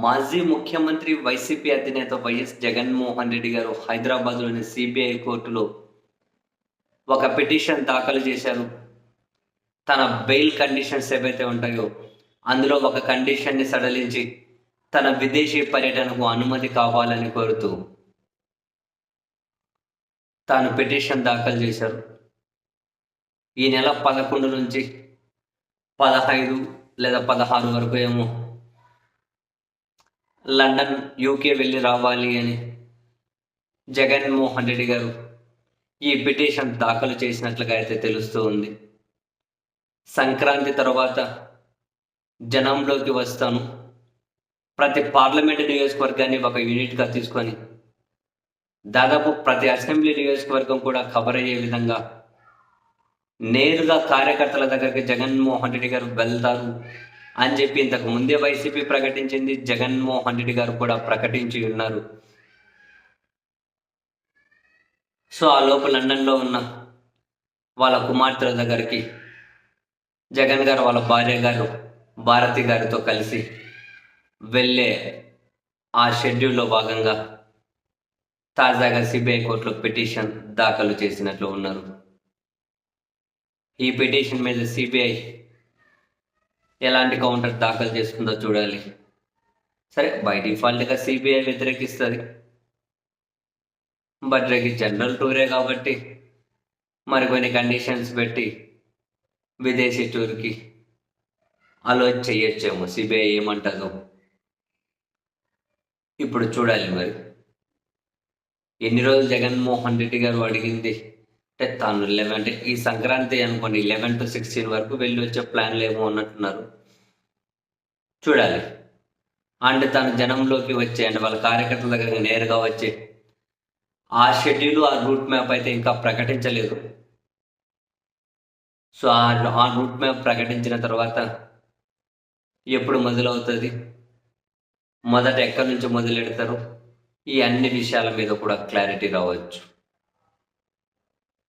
మాజీ ముఖ్యమంత్రి వైసీపీ అధినేత వైఎస్ జగన్మోహన్ రెడ్డి గారు హైదరాబాద్‌లోని సీబీఐ కోర్టులో ఒక పిటిషన్ దాఖలు చేశారు. తన బెయిల్ కండిషన్స్ ఏవైతే ఉంటాయో, అందులో ఒక కండిషన్‌ని సడలించి తన విదేశీ పర్యటనకు అనుమతి కావాలని కోరుతూ తాను పిటిషన్ దాఖలు చేశారు. ఈ నెల 11 నుంచి 15 లేదా 16 వరకు ఏమో లండన్, యూకే వెళ్ళి రావాలి అని జగన్మోహన్ రెడ్డి గారు ఈ పిటిషన్ దాఖలు చేసినట్లుగా అయితే తెలుస్తూ ఉంది. సంక్రాంతి తర్వాత జనంలోకి వస్తాను, ప్రతి పార్లమెంటు నియోజకవర్గాన్ని ఒక యూనిట్గా తీసుకొని దాదాపు ప్రతి అసెంబ్లీ నియోజకవర్గం కూడా కవర్ అయ్యే విధంగా నేరుగా కార్యకర్తల దగ్గరికి జగన్మోహన్ రెడ్డి గారు వెళ్తారు అని చెప్పి ఇంతకు ముందే వైసీపీ ప్రకటించింది. జగన్మోహన్ రెడ్డి గారు కూడా ప్రకటించి ఉన్నారు. సో ఆ లోపు లండన్లో ఉన్న వాళ్ళ కుమార్తెల దగ్గరికి జగన్ గారు వాళ్ళ భార్య గారు భారతి గారితో కలిసి వెళ్ళే ఆ షెడ్యూల్లో భాగంగా తాజాగా సిబిఐ కోర్టులో పిటిషన్ దాఖలు చేసినట్లు ఉన్నారు. ఈ పిటిషన్ మీద సిబిఐ ఎలాంటి కౌంటర్ దాఖలు చేసుకుందో చూడాలి. సరే, బై డిఫాల్ట్గా సిబిఐ వ్యతిరేకిస్తుంది. బట్ రేపు జనరల్ టూరే కాబట్టి మరికొన్ని కండిషన్స్ పెట్టి విదేశీ టూర్కి అలో చేయొచ్చేమో. సిబిఐ ఏమంటుందో ఇప్పుడు చూడాలి. మరి ఎన్ని రోజులు జగన్మోహన్ రెడ్డి గారు అడిగింది అంటే తాను 11 అంటే ఈ సంక్రాంతి అనుకోండి 11 to 16 వరకు వెళ్ళి వచ్చే ప్లాన్లు ఏమో ఉన్నట్టున్నారు. చూడాలి. అండ్ తను జనంలోకి వచ్చే అంటే వాళ్ళ కార్యకర్తల దగ్గర నేరుగా వచ్చే ఆ షెడ్యూల్, ఆ రూట్ మ్యాప్ అయితే ఇంకా ప్రకటించలేదు. సో ఆ రూట్ మ్యాప్ ప్రకటించిన తర్వాత ఎప్పుడు మొదలవుతుంది, మొదట ఎక్కడి నుంచి మొదలెడతారు, ఈ అన్ని విషయాల మీద కూడా క్లారిటీ రావచ్చు.